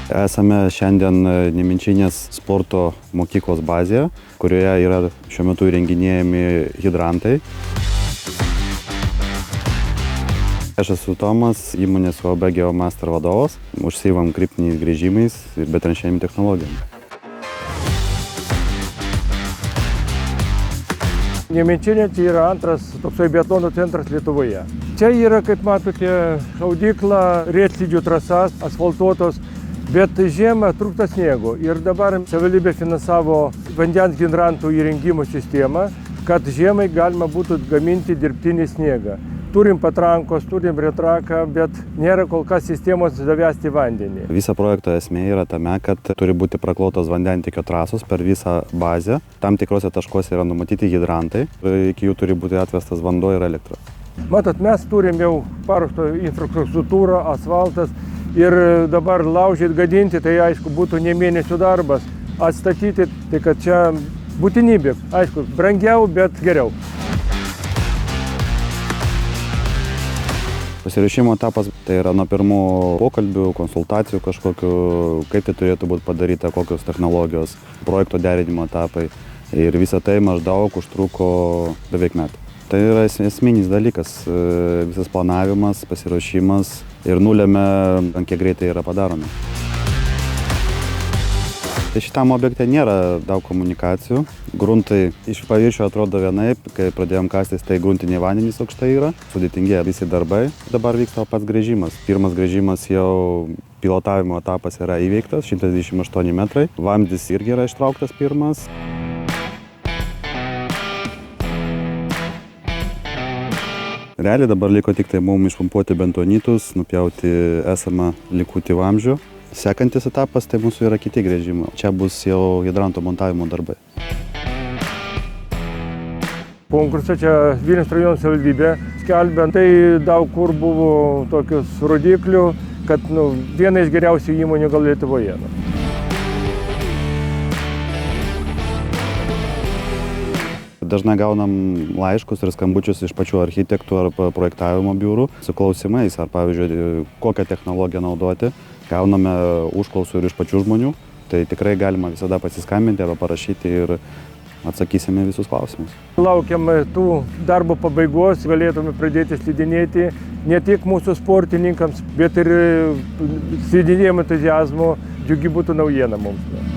Esame šiandien Nemenčinės sporto mokyklos bazėje, kurioje yra šiuo metu įrenginėjami hidrantai. Aš esu Tomas, įmonės UAB Geomaster vadovas. Užsiimam kryptiniais gręžimais ir betranšėjimo technologijom. Nemenčinė tai yra antras toksai biatlono centras Lietuvoje. Čia yra, kaip matote, šaudykla, riedslidžių trasas, asfaltuotos, bet žiemą trūksta sniego. Ir dabar savivaldybė finansavo vandens hidrantų įrengimo sistemą, kad žiemai galima būtų gaminti dirbtinį sniegą. Turim patrankos, turim retraką, bet nėra kol kas sistemos davesti vandenį. Viso projekto esmė yra tame, kad turi būti praklotos vandentiekio trasos per visą bazę. Tam tikrose taškuose yra numatyti hidrantai, iki jų turi būti atvestas vanduo ir elektra. Matot, mes turim jau paruoštą infrastruktūrą, asfaltas ir dabar laužyti, gadinti, tai aišku būtų ne mėnesių darbas. Atstatyti, tai kad čia būtinybė, aišku, brangiau, bet geriau. Pasiruošimo etapas tai yra nuo pirmų pokalbių, konsultacijų kažkokių, kaip tai turėtų būti padaryta, kokios technologijos, projekto derinimo etapai. Ir visą tai maždaug užtruko beveik metų. Tai yra esminis dalykas, visas planavimas, pasiruošimas ir nulėmė, ant kiek greitai yra padaromi. Tai šitam objekte nėra daug komunikacijų. Gruntai iš paviršių atrodo vienaip, kai pradėjom kastis, tai gruntiniai vandenys aukštai yra, sudėtingėja visi darbai. Dabar vyksta pats gręžimas. Pirmas gręžimas jau pilotavimo etapas yra įveiktas, 128 metrai. Vamzdis irgi yra ištrauktas pirmas. Realiai dabar liko tik tai mums išpumpuoti bentonitus, nupjauti esamą likutį vamzdžių. Sekantis etapas tai mūsų yra kiti gręžimai. Čia bus jau hidranto montavimo darbai. Konkursą čia Vilniaus rajono savivaldybė skelbė. Tai daug kur buvo tokius rodiklių, kad viena iš geriausių įmonių gal Lietuvoje. Dažnai gaunam laiškus ir skambučius iš pačių architektų ar projektavimo biurų su klausimais, ar pavyzdžiui, kokią technologiją naudoti. Gauname užklausų ir iš pačių žmonių, tai tikrai galima visada pasiskambinti arba parašyti ir atsakysime visus klausimus. Laukiam tų darbo pabaigos, galėtume pradėti slidinėti ne tik mūsų sportininkams, bet ir slidinėjimo entuziazmo, džiugi būtų naujiena mums.